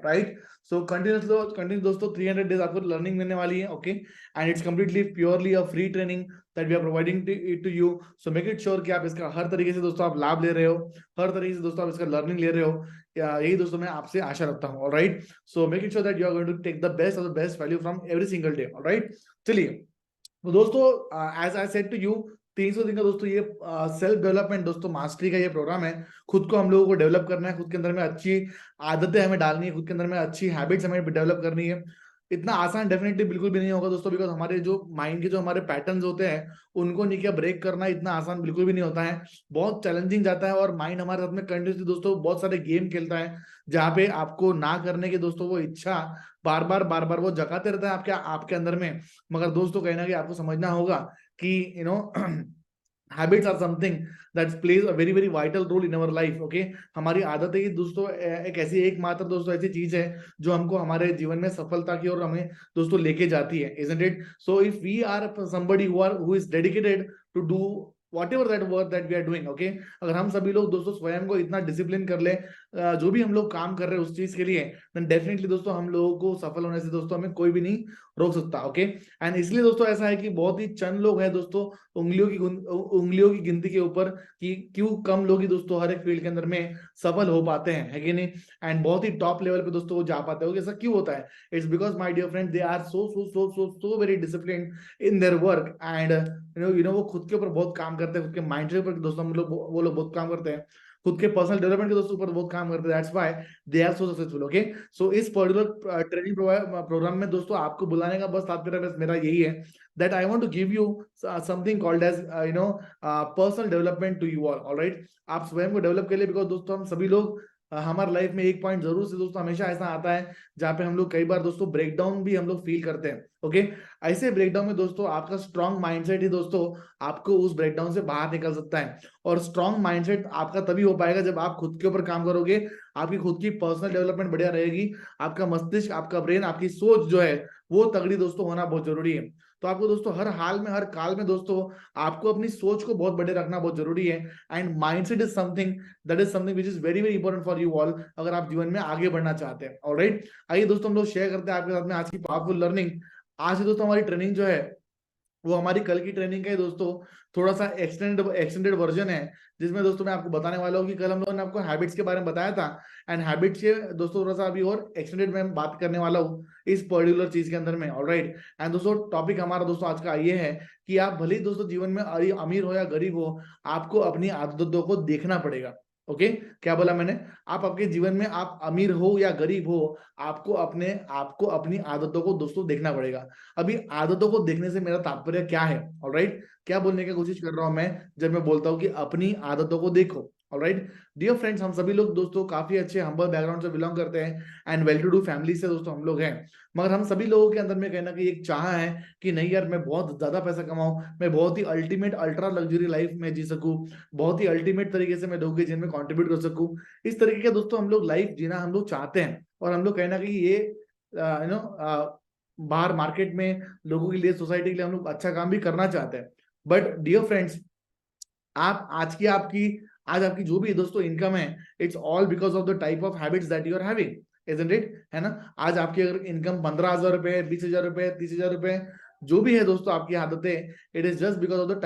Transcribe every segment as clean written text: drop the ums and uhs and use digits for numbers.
Right. सो continuous दोस्तों 300 days आपको learning मिलने वाली है, okay, and it's completely purely a free training that we are providing it to you. So make it sure कि आप इसका हर तरीके से दोस्तों आप लाभ ले रहे हो, हर तरीके से दोस्तों आप इसका लर्निंग ले रहे हो, यही दोस्तों मैं आपसे आशा रखता हूँ, alright. So make it sure that you are going to take the best of the best value from every single day, alright. चलिए, तो दोस्तों as I said to you, 300 दिन का दोस्तों ये सेल्फ डेवलपमेंट दोस्तों मास्टरी का ये प्रोग्राम है। खुद को हम लोगों को डेवलप करना है, खुद के अंदर में अच्छी आदतें हमें डालनी है, खुद के अंदर में अच्छी हैबिट्स हमें डेवलप करनी है। इतना आसान डेफिनेटली बिल्कुल भी नहीं होगा दोस्तों, बिकॉज हमारे जो माइंड के जो हमारे पैटर्न्स होते हैं उनको नीचे ब्रेक करना इतना आसान बिल्कुल भी नहीं होता है, बहुत चैलेंजिंग जाता है। और माइंड हमारे साथ में कंटिन्यूसली दोस्तों बहुत सारे गेम खेलता है, जहाँ पे आपको ना करने की दोस्तों वो इच्छा बार बार वो जगाते रहता है आपके आपके अंदर में। मगर दोस्तों कहीं ना कहीं आपको समझना होगा कि habits are something that plays a very very vital role in our life, okay. हमारी आदतें ही दोस्तों एक ऐसी एकमात्र दोस्तों ऐसी चीज है जो हमको हमारे जीवन में सफलता की ओर हमें दोस्तों लेके जाती है, isn't it? So if we are somebody who is dedicated to do whatever that work that we are doing, okay, अगर हम सभी लोग दोस्तों स्वयं को इतना डिसिप्लिन कर ले, जो भी हम लोग काम कर रहे हैं उस चीज के लिए, then डेफिनेटली दोस्तों हम लोगों को सफल होने से दोस्तों हमें कोई भी नहीं रोक सकता, ओके। एंड इसलिए दोस्तों ऐसा है कि बहुत ही चंद लोग हैं दोस्तों उंगलियों की गिनती के ऊपर कि क्यों कम लोग ही दोस्तों हर एक फील्ड के अंदर में सफल हो पाते हैं, है कि नहीं। एंड बहुत ही टॉप लेवल पे दोस्तों वो जा पाते हो, ऐसा क्यों होता है? It's because my dear friend they are so very discipline in their work, and वो खुद के ऊपर बहुत काम करते हैं, खुद के माइंड के ऊपर दोस्तों हम लोग वो लोग बहुत काम करते हैं, खुद के पर्सनल डेवलपमेंट के दोस्तों ऊपर बहुत काम करते हैं। That's why they are so successful, okay. So इस पर्टिकुलर ट्रेनिंग प्रोग्राम में दोस्तों आपको बुलाने का बस तात्पर्य बस मेरा यही है, that I want to give you something called as personal development to you all right। आप स्वयं को डेवलप के लिए, बिकॉज दोस्तों हम सभी लोग हमारे लाइफ में एक पॉइंट जरूर से दोस्तों हमेशा ऐसा आता है जहाँ पे हम लोग कई बार दोस्तों ब्रेकडाउन भी हम लोग फील करते हैं, ओके। ऐसे ब्रेकडाउन में दोस्तों आपका स्ट्रॉन्ग माइंडसेट ही दोस्तों आपको उस ब्रेकडाउन से बाहर निकल सकता है। और स्ट्रॉन्ग माइंडसेट आपका तभी हो पाएगा जब आप खुद के ऊपर काम करोगे, आपकी खुद की पर्सनल डेवलपमेंट बढ़िया रहेगी, आपका मस्तिष्क, आपका ब्रेन, आपकी सोच जो है वो तगड़ी दोस्तों होना बहुत जरूरी है। तो आपको दोस्तों हर हाल में, हर काल में दोस्तों आपको अपनी सोच को बहुत बड़े रखना बहुत जरूरी है। And mindset is something that is something which is very very important for you all, अगर आप जीवन में आगे बढ़ना चाहते हैं, ऑलराइट। आइए दोस्तों हम लोग शेयर करते हैं आपके साथ में आज की पावरफुल लर्निंग। आज की दोस्तों हमारी ट्रेनिंग जो है वो हमारी कल की ट्रेनिंग का ही दोस्तों थोड़ा सा एक्सटेंडेड वर्जन है, जिसमें दोस्तों मैं आपको बताने वाला हूँ कि कल हम लोगों ने आपको हैबिट्स के बारे में बताया था, एंड हैबिट्स के दोस्तों थोड़ा सा अभी और एक्सटेंडेड में बात करने वाला हूँ इस पर्टिकुलर चीज के अंदर में, ऑलराइट। एंड दोस्तों टॉपिक हमारा दोस्तों आज का ये है कि आप भले ही दोस्तों जीवन में अमीर हो या गरीब हो, आपको अपनी आदतों को देखना पड़ेगा, ओके। क्या बोला मैंने? आप आपके जीवन में आप अमीर हो या गरीब हो, आपको अपनी आदतों को दोस्तों देखना पड़ेगा। अभी आदतों को देखने से मेरा तात्पर्य क्या है, ऑलराइट, क्या बोलने की कोशिश कर रहा हूं मैं जब मैं बोलता हूं कि अपनी आदतों को देखो, ऑलराइट। डियर फ्रेंड्स, हम सभी लोग दोस्तों काफी अच्छे हम्बल बैकग्राउंड से बिलोंग करते हैं and well to do family से दोस्तों हम लोग हैं, मगर हम सभी लोगों के अंदर में कहना कि एक चाह है कि नहीं यार, मैं बहुत ज्यादा पैसा कमाऊं, मैं बहुत ही अल्टीमेट अल्ट्रा लग्जरी लाइफ में जी सकूं, बहुत ही अल्टीमेट तरीके से मैं लोगों के जीवन में कंट्रीब्यूट कर सकूं। इस तरीके का दोस्तों हम लोग लाइफ जीना हम लोग चाहते हैं, और हम लोग कहना कि ये बाहर मार्केट में लोगों के लिए, सोसाइटी के लिए हम लोग अच्छा काम भी करना चाहते हैं। बट डियर फ्रेंड्स, आप आज आपकी जो भी दोस्तों इनकम है, it's all because of the type of habits that you are having, isn't it, है ना। आज आपकी अगर इनकम 15,000 रुपए, 20,000 रुपए, 30,000 रुपए जो भी है दोस्तों आपकी आदतें, it is just because of the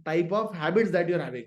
type of habits that you are having,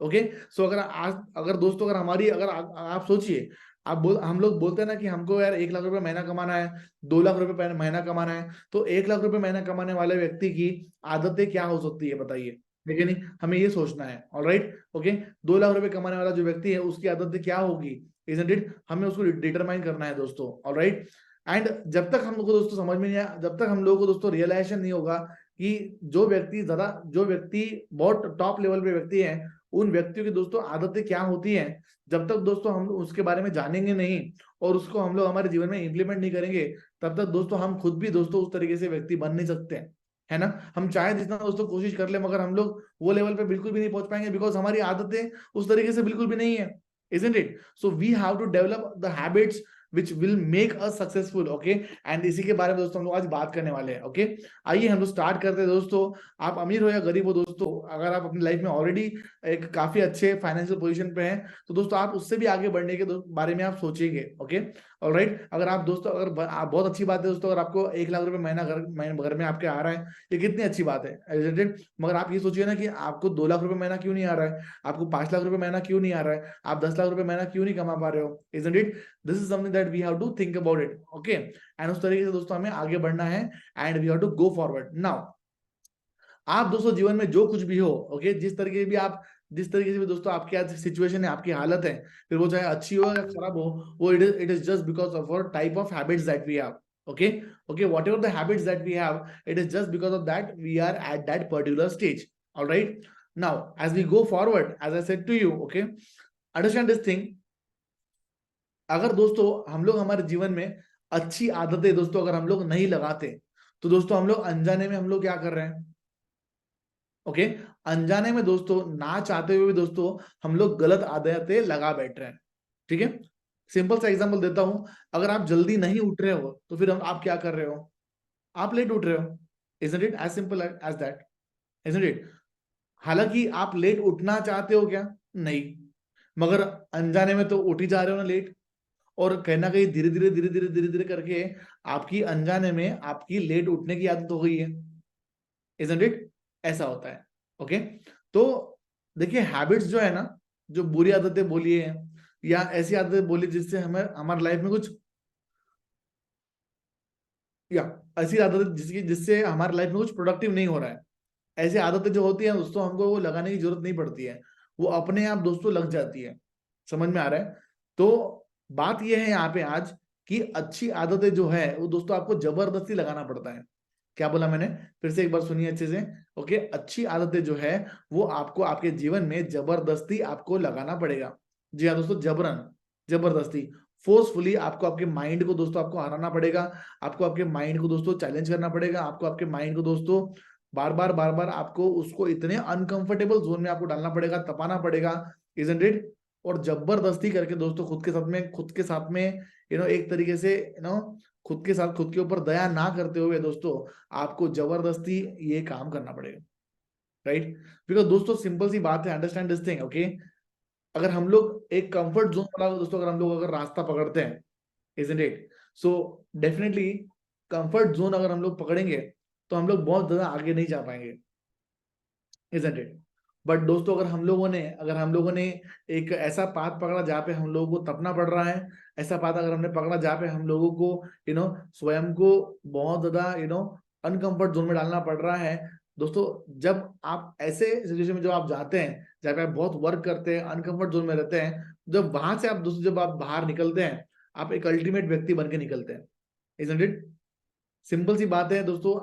okay. So अगर दोस्तों अगर हमारी अगर आप सोचिए, हम लोग बोलते हैं ना कि हमको यार 1 लाख रुपए महीना कमाना है, 2 लाख रुपए महीना कमाना है, तो 1 लाख रुपए महीना कमाने वाले व्यक्ति की आदतें क्या हो सकती है बताइए, ठीक है नहीं, हमें ये सोचना है, ऑलराइट, ओके। 2 लाख रुपए कमाने वाला जो व्यक्ति है उसकी आदतें क्या होगी, इजंट इट, हमें उसको डिटरमाइन करना है दोस्तों, ऑलराइट। एंड जब तक हम लोग को दोस्तों समझ में नहीं आया, जब तक हम लोगों को दोस्तों रियलाइजेशन नहीं होगा कि जो व्यक्ति बहुत टॉप लेवल पे व्यक्ति है, उन व्यक्तियों की दोस्तों आदतें क्या होती हैं, जब तक दोस्तों हम उसके बारे में जानेंगे नहीं और उसको हम लोग हमारे जीवन में इंप्लीमेंट नहीं करेंगे, तब तक दोस्तों हम खुद भी दोस्तों उस तरीके से व्यक्ति बन नहीं सकते हैं, है ना। हम चाहे जितना दोस्तों कोशिश कर ले, मगर हम लोग वो लेवल पे बिल्कुल भी नहीं पहुंच पाएंगे, बिकॉज हमारी आदतें उस तरीके से बिल्कुल भी नहीं है, isn't it? So we have to develop the habits which will make us successful, okay। and इसी के बारे में दोस्तों हम लोग आज बात करने वाले हैं, ओके। आइए हम लोग स्टार्ट करते हैं दोस्तों। आप अमीर हो या गरीब हो दोस्तों, अगर आप अपनी लाइफ में ऑलरेडी एक काफी अच्छे फाइनेंशियल पोजीशन पे हैं, तो दोस्तों आप उससे भी आगे बढ़ने के बारे में आप सोचेंगे, ओके। ऑलराइट। अगर आप दोस्तों आप बहुत अच्छी बात है दोस्तों, अगर आपको 1 लाख रुपए महीना घर में आपके आ रहा है, ये कितनी अच्छी बात है, isn't it? मगर आप ये सोचिए ना कि आपको 2 लाख रुपए महीना क्यों नहीं आ रहा है, आपको 5 लाख रुपए महीना क्यों नहीं आ रहा है, आप 10 लाख रुपए महीना क्यों नहीं कमा पा रहे हो, isn't it? This is something that we have to think about it, okay. And उस तरीके से दोस्तों हमें आगे बढ़ना है, and we have to go forward. Now आप दोस्तों जीवन में जो कुछ भी हो, ओके, जिस तरीके से भी दोस्तों आपकी आज सिचुएशन है, आपकी हालत है, फिर वो चाहे अच्छी हो या खराब हो, वो it is just because of our type of habits that we have, okay. Okay, whatever the habits that we have, it is just because of that we are at that particular stage, alright. Now as we go forward, as I said to you, okay, understand this thing. अगर दोस्तों हम लोग हमारे जीवन में अच्छी आदतें दोस्तों अगर हम लोग नहीं लगाते, तो दोस्तों हम लोग अनजाने में हम लोग क्या कर रहे हैं, ओके, अनजाने में दोस्तों, ना चाहते हुए भी दोस्तों हम लोग गलत आदतें लगा बैठ रहे हैं, ठीक है। सिंपल सा एग्जांपल देता हूं, अगर आप जल्दी नहीं उठ रहे हो तो फिर आप क्या कर रहे हो, आप लेट उठ रहे हो, isn't it as simple as that, isn't it? हालांकि आप लेट उठना चाहते हो क्या, नहीं, मगर अनजाने में तो उठ ही जा रहे हो ना लेट, और कहीं ना कहीं धीरे धीरे करके आपकी अनजाने में आपकी लेट उठने की आदत हो गई है, इजंट इट? ऐसा होता है, ओके। तो देखिए हैबिट्स जो है ना, जो बुरी आदतें बोलिए या ऐसी आदतें बोलिए जिससे हमें हमारे लाइफ में कुछ, या ऐसी आदतें जिससे हमारे लाइफ में कुछ प्रोडक्टिव नहीं हो रहा है, ऐसी आदतें जो होती है दोस्तों हमको वो लगाने की जरूरत नहीं पड़ती है, वो अपने आप दोस्तों लग जाती है, समझ में आ रहा है? तो बात ये है यहाँ पे आज कि अच्छी आदतें जो है वो दोस्तों आपको जबरदस्ती लगाना पड़ता है। क्या बोला मैंने, फिर से एक बार सुनिए अच्छे से, ओके। अच्छी आदतें जो है वो आपको आपके जीवन में जबरदस्ती आपको लगाना पड़ेगा। जी हाँ दोस्तों, जबरन, जबरदस्ती, फोर्सफुली आपको आपके माइंड को दोस्तों आपको हराना पड़ेगा, आपको आपके माइंड को दोस्तों चैलेंज करना पड़ेगा, आपको आपके माइंड को दोस्तों बार बार आपको उसको इतने अनकंफर्टेबल जोन में आपको डालना पड़ेगा, तपाना पड़ेगा, इजंट इट? और जबरदस्ती करके दोस्तों खुद के साथ में एक तरीके से खुद के साथ खुद के ऊपर दया ना करते हुए दोस्तों आपको जबरदस्ती ये काम करना पड़ेगा, राइट? बिकॉज दोस्तों सिंपल सी बात है, अंडरस्टैंड दिस थिंग, ओके। अगर हम लोग एक कंफर्ट जोन वाला दोस्तों अगर हम लोग अगर रास्ता पकड़ते हैं, isn't it? So definitely comfort zone अगर हम लोग पकड़ेंगे तो हम लोग बहुत ज्यादा आगे नहीं जा पाएंगे, इजंट इट? बट दोस्तों अगर हम लोगों ने एक ऐसा पाथ पकड़ा जहाँ पे हम लोगों को तपना पड़ रहा है, ऐसा पाथ अगर हमने पकड़ा जहाँ पे हम लोगों को स्वयं को बहुत ज्यादा अनकंफर्ट जोन में डालना पड़ रहा है, दोस्तों जब आप ऐसे सिचुएशन में जब आप जाते हैं जहाँ पे आप बहुत वर्क करते हैं, अनकंफर्ट जोन में रहते हैं, जब वहां से आप दोस्तों जब आप बाहर निकलते हैं, आप एक अल्टीमेट व्यक्ति बन के निकलते हैं, इजंट इट? सिंपल सी बात है दोस्तों,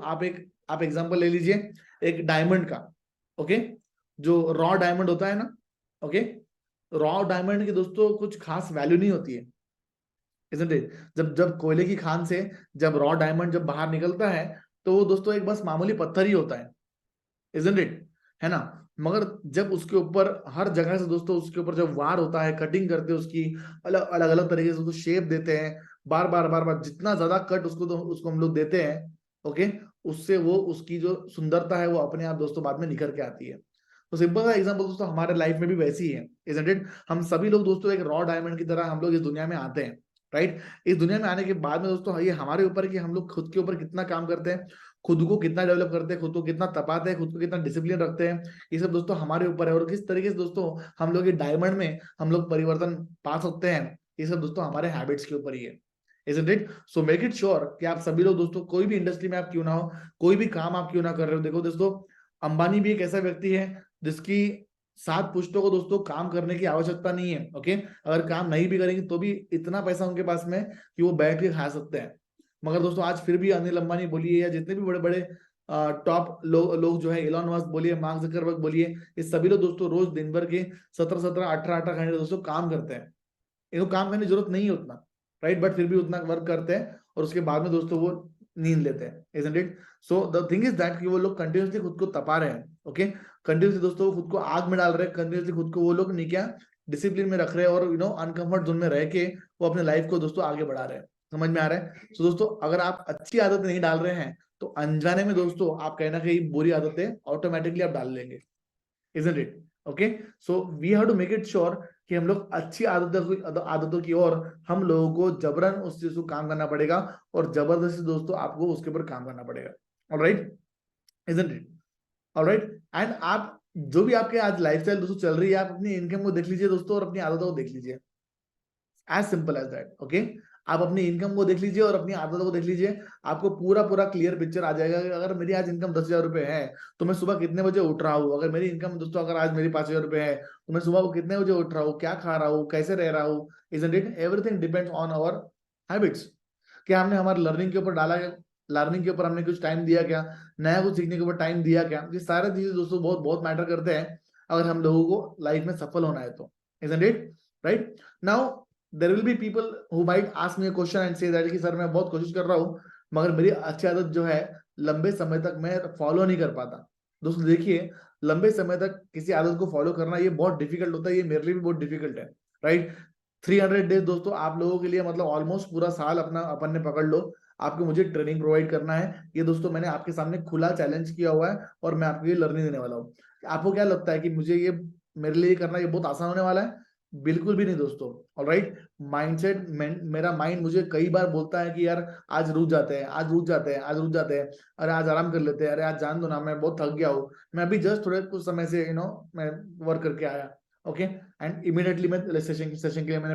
आप एग्जांपल ले लीजिए एक डायमंड का, ओके, जो रॉ डायमंड होता है ना, ओके, रॉ डायमंड की दोस्तों कुछ खास वैल्यू नहीं होती है, isn't it? जब जब कोयले की खान से जब रॉ डायमंड जब बाहर निकलता है तो वो दोस्तों एक बस मामूली पत्थर ही होता है, isn't it? है ना? मगर जब उसके ऊपर हर जगह से दोस्तों उसके ऊपर जब वार होता है, कटिंग करते हैं उसकी, अलग अलग अलग तरीके से उसको शेप देते हैं, बार बार जितना ज्यादा कट उसको हम लोग देते हैं, ओके, उससे वो उसकी जो सुंदरता है वो अपने आप दोस्तों बाद में निखर के आती है। तो सिंपल सा एग्जांपल दोस्तों हमारे लाइफ में भी वैसी ही है, isn't it? हम सभी लोग दोस्तों एक रॉ डायमंड की तरह हम लोग इस दुनिया में आते हैं, राइट? इस दुनिया में आने के बाद में दोस्तों ये हमारे ऊपर कि हम लोग खुद के ऊपर कितना काम करते हैं, खुद को कितना डेवलप करते हैं, खुद को कितना तपाते हैं, खुद को कितना डिसिप्लिन रखते हैं, ये सब दोस्तों हमारे ऊपर है। और किस तरीके से दोस्तों हम लोग ये डायमंड में हम लोग परिवर्तन पा सकते हैं, ये सब दोस्तों हमारे हैबिट्स के ऊपर ही है, isn't it? So make it sure कि आप सभी लोग दोस्तों कोई भी इंडस्ट्री में आप क्यों ना हो, कोई भी काम आप क्यों ना कर रहे हो, देखो दोस्तों अंबानी भी एक ऐसा व्यक्ति है जिसकी 7 पुश्तों को दोस्तों काम करने की आवश्यकता नहीं है, ओके। अगर काम नहीं भी करेंगे तो भी इतना पैसा उनके पास में कि वो बैठ के खा सकते हैं। मगर दोस्तों आज फिर भी अनिल अंबानी बोलिए या जितने भी बड़े बड़े टॉप लोग जो है, इलॉन मस्क बोलिए, मार्क जकरबर्ग बोलिए, ये सभी लोग दोस्तों रोज दिन भर के 17 18 घंटे दोस्तों काम करते हैं। इनको काम करने की जरूरत नहीं है उतना, राइट? बट फिर भी उतना वर्क करते हैं और उसके बाद में दोस्तों वो नींद लेते हैं, isn't it? So the thing is that कि वो लोग कंटिन्यूसली खुद को तपा रहे हैं, ओके, कंटिन्यूसली दोस्तों खुद को आग में डाल रहे हैं, कंटिन्यूसली खुद को वो लोग नहीं क्या डिसिप्लिन में रख रहे हैं और अनकंफर्ट जोन में रह के वो अपने लाइफ को दोस्तों आगे बढ़ा रहे हैं। समझ में आ रहा है? तो दोस्तों अगर आप अच्छी आदत नहीं डाल रहे हैं तो अनजाने में दोस्तों आप कहीं ना कहीं बुरी आदतें ऑटोमेटिकली आप डाल लेंगे, isn't it? Okay, so we have to make it sure कि हम लोग अच्छी आदतों की ओर हम लोगों को जबरन उस चीज को काम करना पड़ेगा, और जबरदस्ती दोस्तों आपको उसके ऊपर काम करना पड़ेगा। Alright, isn't it? Alright, and आप जो भी आपके आज लाइफस्टाइल दोस्तों चल रही है, आप अपनी इनकम को देख लीजिए दोस्तों, और अपनी आदतों को देख लीजिए। As simple as that. Okay, आप अपनी इनकम को देख लीजिए और अपनी आदतों को देख लीजिए, आपको पूरा पूरा क्लियर पिक्चर आ जाएगा कि अगर मेरी आज इनकम 10,000 रुपए है तो मैं सुबह कितने बजे उठ रहा हूँ। अगर मेरी इनकम दोस्तों अगर आज मेरी 5,000 रुपए है तो मैं सुबह को कितने बजे उठ रहा हूँ, क्या खा रहा हूँ, कैसे रह रहा हूँ। Isn't it? Everything depends on our habits. क्या हमने हमारे लर्निंग के ऊपर डाला, लर्निंग के ऊपर हमने कुछ टाइम दिया क्या, नया कुछ सीखने के ऊपर टाइम दिया क्या। ये सारे चीजें दोस्तों बहुत बहुत मैटर करते हैं अगर हम लोगों को लाइफ में सफल होना है तो। Isn't it? Right now there will be people who might ask me a question and say that कि सर मैं बहुत कोशिश कर रहा हूँ मगर मेरी अच्छी आदत जो है लंबे समय तक मैं फॉलो नहीं कर पाता। दोस्तों देखिए, लंबे समय तक किसी आदत को फॉलो करना ये बहुत डिफिकल्ट होता है, ये मेरे लिए भी बहुत डिफिकल्ट है। राइट, 300 डेज दोस्तों आप लोगों के लिए मतलब ऑलमोस्ट पूरा साल अपना अपन ने पकड़ लो, आपको मुझे ट्रेनिंग प्रोवाइड करना है। ये दोस्तों मैंने आपके सामने खुला चैलेंज किया हुआ है और मैं आपको ये लर्निंग देने वाला हूँ। आपको क्या लगता है कि मुझे ये मेरे लिए करना ये बहुत आसान होने वाला है? बिल्कुल भी नहीं दोस्तों। ऑलराइट, माइंडसेट मेरा माइंड मुझे कई बार बोलता है कि यार आज रुक जाते हैं, आज रुक जाते हैं, आज रुक जाते हैं, अरे आज आराम कर लेते हैं, अरे आज जान दो ना, मैं बहुत थक गया हूँ, मैं अभी जस्ट थोड़े कुछ समय से मैं वर्क करके आया। ओके, एंड इमीडिएटली मैं सेशन के लिए मैंने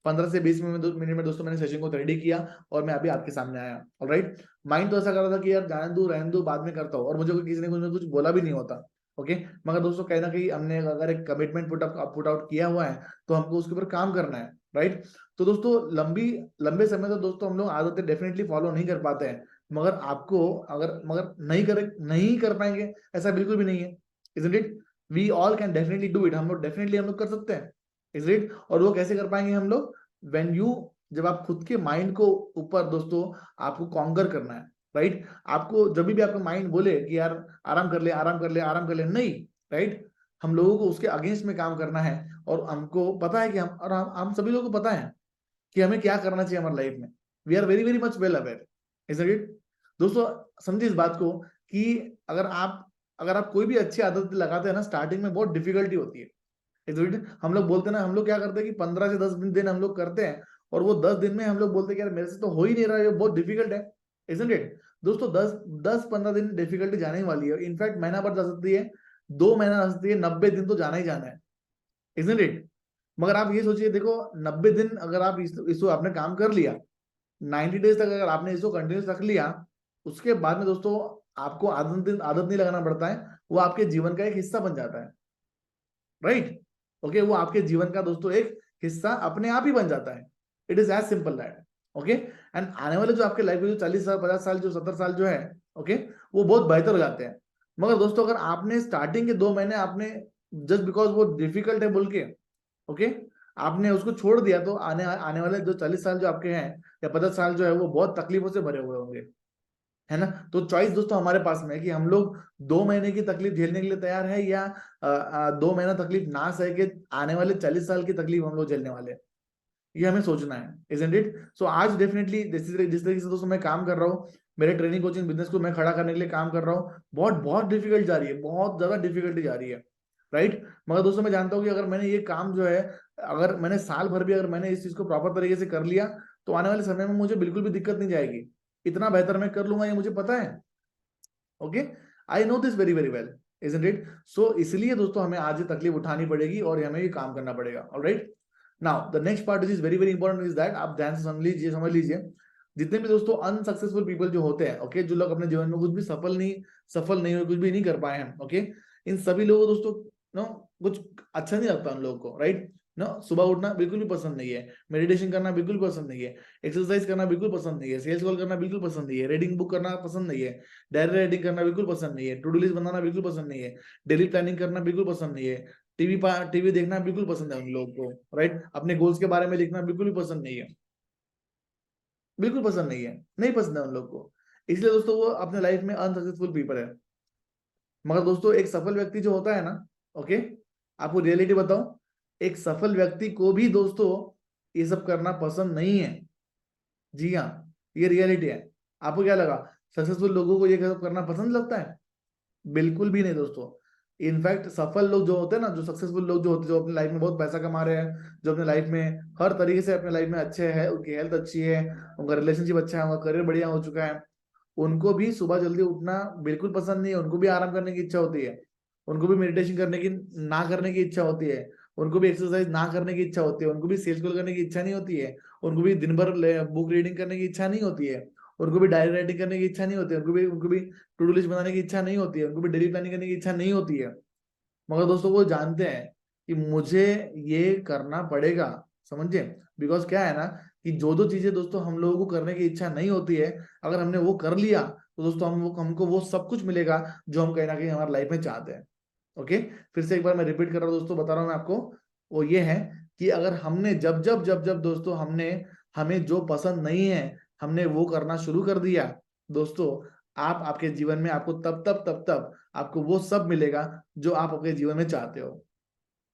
15 से 20 मिनट में दोस्तों मैंने सेशन को रेडी किया और मैं अभी आपके सामने आया। ऑलराइट, माइंड तो ऐसा कर रहा था कि यार जाने दो, रहने दो, बाद में करता हूँ, और मुझे किसी ने कुछ बोला भी नहीं होता। ओके, मगर दोस्तों कहीं ना कहीं हमने अगर एक कमिटमेंट पुट आउट किया हुआ है तो हमको उसके ऊपर काम करना है। राइट, तो दोस्तों लंबे समय तक दोस्तों हम लोग आदतें डेफिनेटली फॉलो नहीं कर पाते हैं, मगर आपको मगर नहीं कर पाएंगे ऐसा बिल्कुल भी नहीं है। Isn't it? We all can definitely do it, हम लोग कर सकते हैं। Is it? और वो कैसे कर पाएंगे हम लोग? व्हेन यू, जब आप खुद के माइंड को ऊपर दोस्तों आपको कॉन्कर करना है। राइट, आपको जब भी आपका माइंड बोले कि यार आराम कर ले, आराम कर ले, आराम कर ले, नहीं। राइट, हम लोगों को उसके अगेंस्ट में काम करना है, और हमको पता है कि हम सभी लोगों को पता है कि हमें क्या करना चाहिए हमारी लाइफ में। We are very very much well aware. Is it? दोस्तों समझिए इस बात को कि अगर आप कोई भी अच्छी आदत लगाते हैं ना, स्टार्टिंग में बहुत डिफिकल्टी होती है। Is it? हम लोग बोलते हैं ना, हम लोग क्या करते हैं कि 15 से 10 दिन हम लोग करते हैं, और वो 10 दिन में हम लोग बोलते हैं कि यार मेरे से तो हो ही नहीं रहा है, ये बहुत डिफिकल्ट है। Isn't it? दोस्तों 10-15 दिन डिफिकल्टी जाने ही वाली है, इनफैक्ट महीना भर जा सकती है, 2 महीना जा सकती है, 90 दिन तो जाना ही जाना है। Isn't it? मगर आप ये सोचिए, देखो 90 दिन अगर आप इसको आपने काम कर लिया, 90 डेज तक अगर आपने इसको कंटिन्यूस रख लिया, उसके बाद में दोस्तों आपको आदत नहीं लगाना पड़ता है, वो आपके जीवन का एक हिस्सा बन जाता है। राइट, ओके, वो आपके जीवन का दोस्तों एक हिस्सा अपने आप ही बन जाता है। It is as simple that. Okay, and आने वाले जो आपके लाइफ में जो 40 साल, 50 साल, जो 70 साल जो है, ओके, वो बहुत बेहतर हो जाते हैं। मगर दोस्तों अगर आपने स्टार्टिंग के 2 महीने आपने जस्ट बिकॉज वो डिफिकल्ट है बोल के, ओके, आपने उसको छोड़ दिया, तो आने आने वाले जो 40 साल जो आपके हैं या 50 साल जो है वो बहुत तकलीफों से भरे हुए होंगे। है ना? तो चॉइस दोस्तों हमारे पास में है कि हम लोग 2 महीने की तकलीफ झेलने के लिए तैयार है, या 2 महीना तकलीफ ना सह के आने वाले 40 साल की तकलीफ हम लोग झेलने वाले हैं। ये हमें सोचना है। Isn't it? सो आज डेफिनेटली जिस तरीके से दोस्तों मैं काम कर रहा हूँ, मेरे ट्रेनिंग कोचिंग बिजनेस को मैं खड़ा करने के लिए काम कर रहा हूँ, बहुत बहुत डिफिकल्ट जा रही है, बहुत ज्यादा डिफिकल्टी जा रही है। राइट, मगर दोस्तों मैं जानता हूँ कि अगर मैंने ये काम जो है, अगर मैंने साल भर भी अगर मैंने इस चीज को प्रॉपर तरीके से कर लिया, तो आने वाले समय में मुझे बिल्कुल भी दिक्कत नहीं जाएगी, इतना बेहतर मैं कर लूंगा, ये मुझे पता है। Okay, I know this very very well. Isn't it? So इसलिए दोस्तों हमें आज ये तकलीफ उठानी पड़ेगी और हमें ये काम करना पड़ेगा। Alright, now the next part is very very important, is that आप ध्यान से समझ लीजिए, जितने भी दोस्तों अनसक्सेसफुल पीपल जो होते हैं, ओके, जो लोग अपने जीवन में कुछ भी सफल नहीं हुए, कुछ भी नहीं कर पाए हैं, ओके, इन सभी लोगों को दोस्तों नो कुछ अच्छा नहीं लगता उन लोगों को। राइट, नो सुबह उठना बिल्कुल भी पसंद नहीं है, मेडिटेशन करना बिल्कुल पसंद नहीं है, एक्सरसाइज करना बिल्कुल पसंद नहीं है, सेल्स कॉल करना बिल्कुल पसंद नहीं है, रीडिंग बुक करना पसंद नहीं है, डायरी राइटिंग करना बिल्कुल पसंद नहीं है, टू डू लिस्ट बनाना बिल्कुल पसंद नहीं है, डेली प्लानिंग करना बिल्कुल पसंद नहीं है, टीवी देखना बिल्कुल पसंद है उन लोगों को। राइट, अपने गोल्स के बारे में लिखना बिल्कुल भी पसंद नहीं है, बिल्कुल पसंद नहीं है, नहीं पसंद है उन लोग को। इसलिए दोस्तों वो अपने लाइफ में अनसक्सेसफुल पीपल है। मगर दोस्तों एक सफल व्यक्ति जो होता है ना, ओके, आपको रियलिटी बताऊं, एक सफल व्यक्ति को भी दोस्तों ये सब करना पसंद नहीं है। जी हाँ, ये रियलिटी है। आपको क्या लगा, सक्सेसफुल लोगों को ये सब करना पसंद लगता है? बिल्कुल भी नहीं दोस्तों। इनफैक्ट सफल लोग जो होते हैं ना, जो सक्सेसफुल लोग जो होते हैं, जो अपनी लाइफ में बहुत पैसा कमा रहे हैं, जो अपने लाइफ में हर तरीके से अपने लाइफ में अच्छे हैं, उनकी हेल्थ अच्छी है, उनका रिलेशनशिप अच्छा है, उनका करियर बढ़िया हो चुका है, उनको भी सुबह जल्दी उठना बिल्कुल पसंद नहीं है। उनको भी आराम करने की इच्छा होती है, उनको भी मेडिटेशन करने की ना करने की इच्छा होती है, उनको भी एक्सरसाइज ना करने की इच्छा होती है, उनको भी सेल्स कॉल करने की इच्छा नहीं होती है, उनको भी दिन भर बुक रीडिंग करने की इच्छा नहीं होती है, उनको भी डायरी राइटिंग करने की इच्छा नहीं होती है, उनको भी टू डू लिस्ट बनाने की इच्छा नहीं होती है, उनको भी डेली प्लानिंग करने की इच्छा नहीं होती है। मगर दोस्तों वो जानते हैं कि मुझे ये करना पड़ेगा, समझे? बिकॉज क्या है ना, कि जो जो चीजें दोस्तों हम लोगों को करने की इच्छा नहीं होती है, अगर हमने वो कर लिया तो दोस्तों हमको वो सब कुछ मिलेगा जो हम कहीं ना कहीं हमारी लाइफ में चाहते हैं। ओके, फिर से एक बार मैं रिपीट कर रहा हूँ दोस्तों, बता रहा हूँ मैं आपको। वो ये है कि अगर हमने जब जब जब जब दोस्तों हमने हमें जो पसंद नहीं है हमने वो करना शुरू कर दिया, दोस्तों आप आपके जीवन में आपको तब आपको वो सब मिलेगा जो आप अपने जीवन में चाहते हो।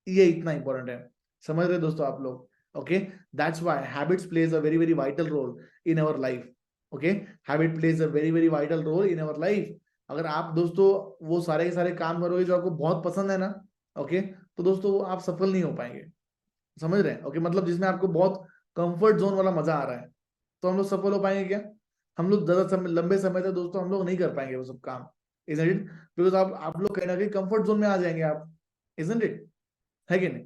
ये इतना इंपॉर्टेंट है, समझ रहे दोस्तों आप लोग? Okay, that's why habits plays a very very vital role in our life. Okay, habit plays a very very vital role in our life. अगर आप दोस्तों वो सारे के सारे काम करोगे जो आपको बहुत पसंद है ना, ओके, तो दोस्तों आप सफल नहीं हो पाएंगे, समझ रहे हैं? ओके, मतलब जिसमें आपको बहुत कंफर्ट जोन वाला मजा आ रहा है, तो हम लोग सफल हो पाएंगे क्या? हम लोग ज्यादा समय, लंबे समय तक दोस्तों हम लोग नहीं कर पाएंगे वो सब काम, इजंट इट? बिकॉज आप लोग कहीं ना कहीं कंफर्ट जोन में आ जाएंगे आप, इजंट इट? है कि नहीं?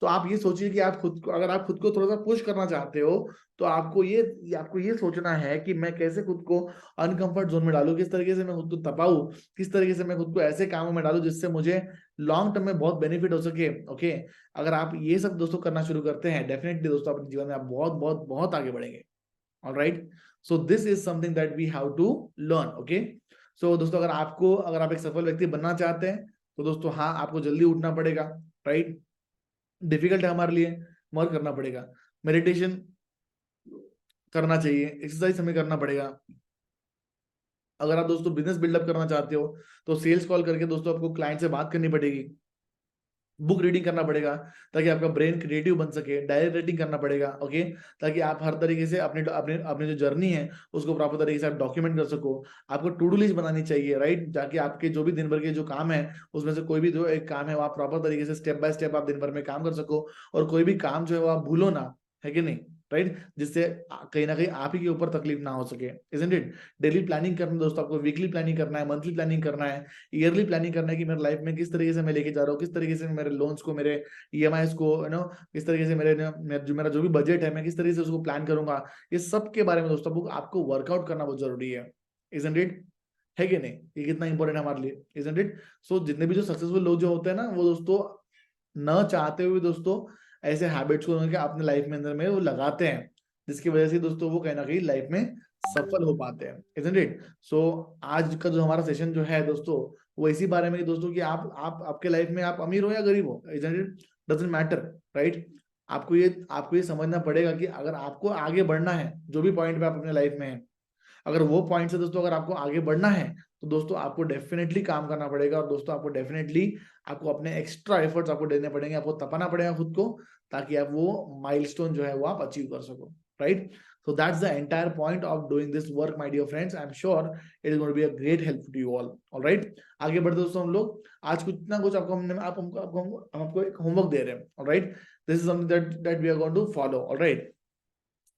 तो आप ये सोचिए कि आप खुद को, अगर आप खुद को थोड़ा सा पुश करना चाहते हो, तो आपको ये सोचना है कि मैं कैसे खुद को अनकंफर्ट जोन में डालूं, किस तरीके से मैं खुद को तपाऊं, किस तरीके से मैं खुद को ऐसे कामों में डालूं जिससे मुझे लॉन्ग टर्म में बहुत बेनिफिट हो सके। ओके, अगर आप ये सब दोस्तों करना शुरू करते हैं, डेफिनेटली दोस्तों अपने जीवन में आप बहुत बहुत बहुत आगे बढ़ेंगे। Alright, so this is something that we have to learn. Okay, so दोस्तों अगर आप एक सफल व्यक्ति बनना चाहते हैं, तो दोस्तों हाँ, आपको जल्दी उठना पड़ेगा, राइट? डिफिकल्ट है हमारे लिए, मगर करना पड़ेगा। मेडिटेशन करना चाहिए, एक्सरसाइज हमें करना पड़ेगा। अगर आप दोस्तों बिजनेस बिल्डअप करना चाहते हो, तो सेल्स कॉल करके दोस्तों आपको क्लाइंट से बात करनी पड़ेगी, बुक रीडिंग करना पड़ेगा ताकि आपका ब्रेन क्रिएटिव बन सके, डायरी राइटिंग करना पड़ेगा, ओके, ताकि आप हर तरीके से अपने अपने अपने जो जर्नी है उसको प्रॉपर तरीके से आप डॉक्यूमेंट कर सको। आपको टू डू लिस्ट बनानी चाहिए, राइट? ताकि आपके जो भी दिन भर के जो काम है उसमें से कोई भी जो एक काम है वो आप प्रॉपर तरीके से स्टेप बाय स्टेप आप दिन भर में काम कर सको, और कोई भी काम जो है वो आप भूलो ना, है कि नहीं? राइट, जिससे कहीं ना कहीं आप ही के ऊपर तकलीफ ना हो सके, इजंट इट? डेली प्लानिंग करना दोस्तों, आपको वीकली प्लानिंग करना है, मंथली प्लानिंग करना है, ईयरली प्लानिंग करना है कि मेरे लाइफ में किस तरीके से मैं लेके जा रहा हूँ, किस तरीके से मेरे लोन्स को, मेरे ईएमआईस को, किस तरीके से मेरा जो भी बजट है मैं किस तरीके से उसको प्लान करूंगा। ये सब के बारे में दोस्तों आपको वर्कआउट करना बहुत जरूरी है, इजंट इट? है कि नहीं? ये कितना इंपॉर्टेंट है हमारे लिए, इजंट इट? सो जितने भी जो सक्सेसफुल लोग जो होते हैं ना, वो दोस्तों न चाहते हुए दोस्तों ऐसे हैबिट्स को उनके अपने लाइफ में अंदर में वो लगाते हैं, जिसकी वजह से दोस्तों वो कहीं ना कहीं लाइफ में सफल हो पाते हैं, इजंट इट? सो आज का जो हमारा सेशन जो है दोस्तों, वो इसी बारे में कि दोस्तों कि आप आपके लाइफ में आप अमीर हो या गरीब हो, isn't it? Doesn't matter, right? आपको ये समझना पड़ेगा कि अगर आपको आगे बढ़ना है, जो भी पॉइंट पे आप अपने लाइफ में है, अगर वो पॉइंट से दोस्तों अगर आपको आगे बढ़ना है, तो दोस्तों आपको डेफिनेटली काम करना पड़ेगा, और दोस्तों आपको अपने एक्स्ट्रा एफर्ट्स आपको देने पड़ेंगे, आपको तपाना पड़ेगा खुद को, ताकि आप वो माइलस्टोन जो है वो आप अचीव कर सको, right? So that's the entire point of doing this work, my dear friends. I'm sure it is going to be a great help to you all. All right, आगे बढ़ते दोस्तों हम लोग आज कुछ ना कुछ आपको हमने आप हमको आपको हम आपको एक होमवर्क दे रहे हैं। All right, this is something that we are going to follow. All right,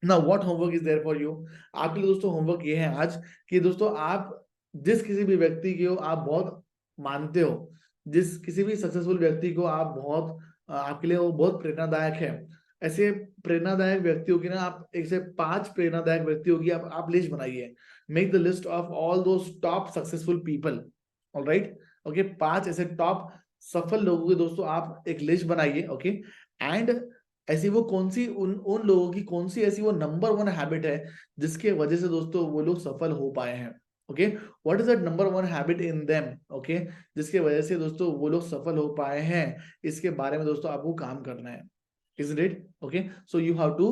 now what homework is there for you? आपके लिए दोस्तों होमवर्क ये है आज कि दोस्तों आप जिस किसी भी व्यक्ति को आप बहुत मानते हो, जिस किसी भी सक्सेसफुल व्यक्ति को आप बहुत आपके लिए वो बहुत प्रेरणादायक है, ऐसे प्रेरणादायक व्यक्तियों की ना आप एक से 5 प्रेरणादायक व्यक्तियों की आप लिस्ट बनाइए। Make the list of all those top successful people. Alright, okay, 5 ऐसे टॉप सफल लोगों की दोस्तों आप एक लिस्ट बनाइए, ओके? एंड ऐसी वो कौन सी उन लोगों की कौन सी ऐसी वो नंबर 1 हैबिट है जिसके वजह से दोस्तों वो लोग सफल हो पाए हैं, okay? What is that number 1 habit in them, okay, जिसके वजह से दोस्तों वो लोग सफल हो पाए हैं? इसके बारे में दोस्तों आपको काम करना है, isn't it? Okay, so you have to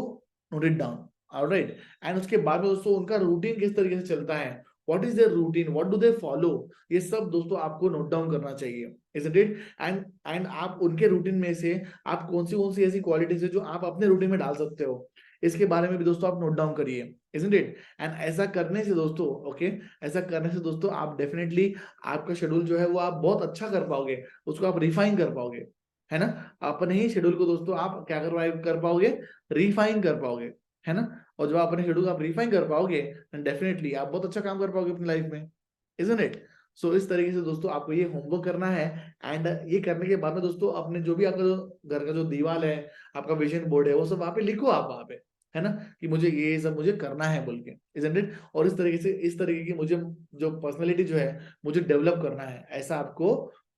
note it down. All right, and उसके बाद में दोस्तों उनका रूटीन किस तरीके से चलता है, what is their routine, what do they follow, ये सब दोस्तों आपको नोट डाउन करना चाहिए, isn't it? and आप उनके रूटीन में से आप कौन सी ऐसी क्वालिटीज है जो आप अपने रूटीन में डाल सकते हो, इसके बारे में भी दोस्तों आप नोट डाउन करिए, isn't it? एंड ऐसा करने से दोस्तों, ओके, ऐसा करने से दोस्तों आप डेफिनेटली आपका शेड्यूल जो है वो आप बहुत अच्छा कर पाओगे, उसको आप रिफाइन कर पाओगे, है ना? अपने ही शेड्यूल को दोस्तों आप क्या कर पाओगे, रिफाइन कर पाओगे, है ना? और जब आप अपने शेड्यूल आप रिफाइन कर पाओगे, डेफिनेटली आप बहुत अच्छा काम कर पाओगे अपनी लाइफ में, isn't it? सो इस तरीके से दोस्तों आपको ये होमवर्क करना है। एंड ये करने के बाद में दोस्तों अपने जो भी आपका जो घर का जो दीवार है, आपका विजन बोर्ड है, वो सब वहां पे लिखो आप वहां पे, है ना, कि मुझे ये सब मुझे करना है बोल के, isn't it? और इस तरीके की मुझे जो पर्सनालिटी जो है मुझे डेवलप करना है, ऐसा आपको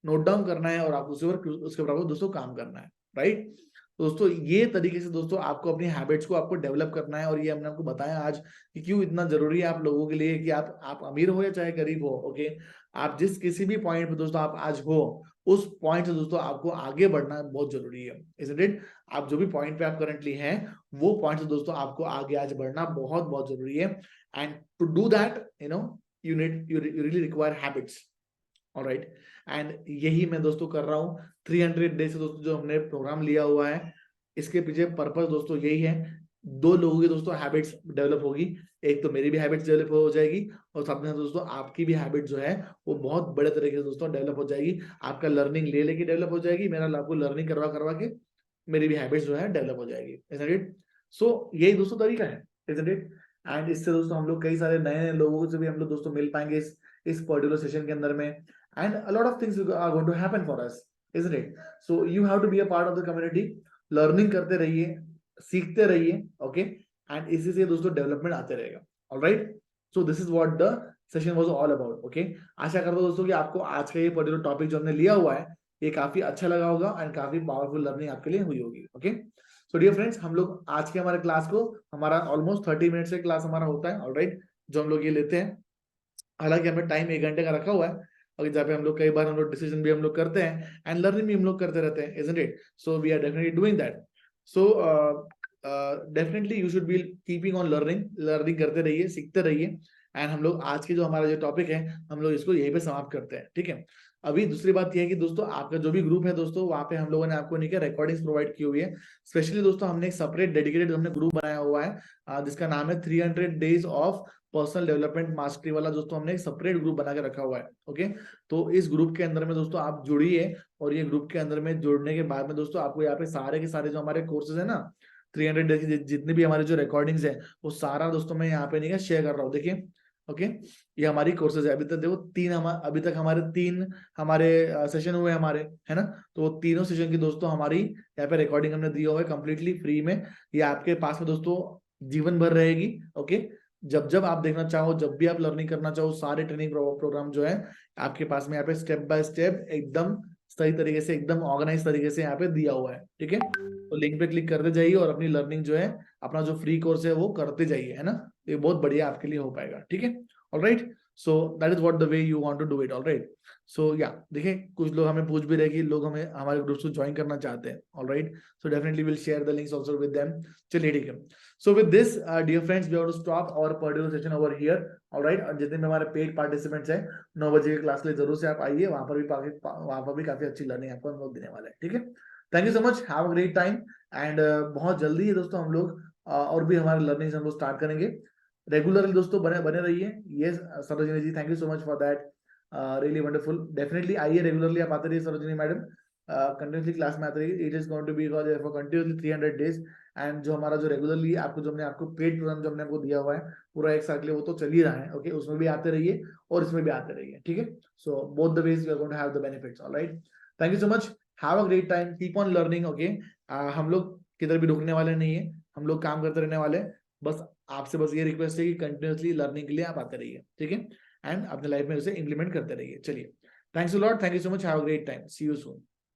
नोट डाउन करना है और आपको उसके ऊपर दोस्तों काम करना है, राइट? तो दोस्तों ये तरीके से दोस्तों आपको अपनी हैबिट्स को आपको डेवलप करना है, और ये हमने आपको बताया आज कि क्यों इतना जरूरी है आप लोगों के लिए कि आप अमीर हो या चाहे गरीब हो, ओके, आप जिस किसी भी पॉइंट पे दोस्तों आप आज हो, उस पॉइंट से दोस्तों आपको आगे बढ़ना बहुत जरूरी है, isn't it? आप जो भी पॉइंट पे आप करंटली हैं, वो पॉइंट से दोस्तों आपको आगे आज बढ़ना बहुत बहुत जरूरी है। And to do that, you really require habits, alright? And यही मैं दोस्तों कर रहा हूँ 300 डे से दोस्तों, जो हमने प्रोग्राम लिया हुआ है, इसके पीछे पर्पस दोस्तों यही है, 2 लोगों की दोस्तों हैबिट्स डेवलप होगी, एक तो मेरी भी हैबिट्स डेवलप हो जाएगी, और साथ में दोस्तों आपकी भी हैबिट जो है वो बहुत बड़े तरीके से दोस्तों डेवलप हो जाएगी, आपका लर्निंग ले लेके डेवलप हो जाएगी, मेरा आपको लर्निंग करवा करवा के मेरी भी हैबिट्स जो है डेवलप हो जाएगी, isn't it? सो यही दोस्तों तरीका है, isn't it? एंड इससे दोस्तों हम लोग कई सारे नए नए लोगों से भी हम लोग दोस्तों मिल पाएंगे इस पर्टिकुलर सेशन के अंदर में, and a lot of things are going to happen for us, isn't it? So you have to be a part of the community, learning करते रहिए, सीखते रहिए, okay, and इसी से दोस्तों डेवलपमेंट आते रहेगा, alright? So this is what the session was all about, okay? आशा करता हूँ दोस्तों कि आपको आज का ये पर्टिकुलर टॉपिक जो हमने लिया हुआ है, ये काफी अच्छा लगा होगा एंड काफी पावरफुल लर्निंग आपके लिए हुई होगी, ओके? सो डियर फ्रेंड्स, हम लोग आज के हमारे क्लास को, हमारा ऑलमोस्ट 30 मिनट से क्लास हमारा होता है, ऑलराइट, जो हम लोग ये लेते हैं, हालांकि हमें टाइम 1 घंटे का रखा हुआ है, और जहाँ पे हम लोग कई बार हम लोग डिसीजन भी हम लोग करते हैं एंड लर्निंग भी हम लोग करते रहते हैं, isn't it? So we are definitely doing that. So definitely you should be keeping on learning करते रहिए, सीखते रहिए, एंड हम लोग आज की जो हमारा जो टॉपिक है, हम लोग इसको यहीं पे समाप्त करते हैं, ठीक है? अभी दूसरी बात यह है कि दोस्तों आपका जो भी ग्रुप है दोस्तों, वहाँ पे हम लोगों ने आपको नहीं क्या रिकॉर्डिंग्स प्रोवाइड की हुई है, स्पेशली दोस्तों हमने एक सेपरेट डेडिकेटेड हमने ग्रुप बनाया हुआ है, जिसका नाम है 300 days of personal development mastery वाला, दोस्तों हमने एक सेपरेट ग्रुप बना के रखा हुआ है, ओके? तो इस ग्रुप के अंदर में दोस्तों आप जुड़िए, और ये ग्रुप के अंदर में जुड़ने के बाद में दोस्तों आपको यहाँ पे सारे के सारे जो हमारे कोर्सेज है ना, 300 डेज की जितने भी हमारे जो रिकॉर्डिंग्स है, वो सारा दोस्तों मैं यहाँ पे नहीं शेयर कर रहा हूँ, देखिए, ओके? ये हमारी कोर्सेज है, अभी तक देखो अभी तक हमारे 3 हमारे सेशन हुए हमारे, है ना? तो वो तीनों सेशन की दोस्तों हमारी यहाँ पे रिकॉर्डिंग हमने दी हुआ है कंप्लीटली फ्री में, ये आपके पास में दोस्तों जीवन भर रहेगी, ओके? जब जब आप देखना चाहो, जब भी आप लर्निंग करना चाहो, सारे ट्रेनिंग प्रोग्राम जो है आपके पास में यहाँ पे स्टेप बाय स्टेप एकदम सही तरीके से, एकदम ऑर्गेनाइज तरीके से यहाँ पे दिया हुआ है, ठीक है? तो लिंक पे क्लिक करते जाइए और अपनी लर्निंग जो है, अपना जो फ्री कोर्स है वो करते जाइए, है ना? ये बहुत बढ़िया आपके लिए हो पाएगा, ठीक है? Alright, so that is what the way you want to do it, alright? So या देखिए, कुछ लोग हमें पूछ भी रहे कि लोग हमें हमारे ग्रुप को ज्वाइन करना चाहते हैं, alright? So definitely will share the links also with them. चलिए, ठीक है। So with this, dear friends, we have to stop our particular session over here, all right? और जितने भी हमारे पेड पार्टिसिपेंट्स हैं, 9 बजे की क्लास के लिए जरूर से आप आइए, वहां पर भी काफी अच्छी लर्निंग आपको हम लोग देने वाले हैं, ठीक है? Thank you so much, have a great time, and बहुत जल्दी है दोस्तों हम लोग और भी हमारे लर्निंग हम लोग स्टार्ट करेंगे रेगुलरली, दोस्तों बने बने रहिए। ये Sarojini ji, thank you so much for that, really wonderful. Definitely आइए, रेगुलरली आप आते रहिए सरोजिनी मैडम, कंटिन्यूसली क्लास में आते रहिए। It is going to be for continuously 300 days, and जो हमारा जो रेगुलरली आपको जो हमने आपको पेड प्रोग्राम जो हमने आपको दिया हुआ है पूरा एक साल के लिए, वो तो चल ही रहा है, ओके? उसमें भी आते रहिए और इसमें भी आते रहिए, ठीक है? So both the ways you are going to have the benefits, alright? Thank you so much, have a great time, keep on learning, okay? हम लोग किधर भी रुकने वाले नहीं है, हम लोग काम करते रहने वाले हैं। बस आपसे बस ये रिक्वेस्ट है कि कंटिन्यूसली लर्निंग के लिए आप आते रहिए, ठीक है? एंड अपने लाइफ में उसे इंप्लीमेंट करते रहिए। चलिए, thanks a lot, thank you so much, have a great time, see you soon.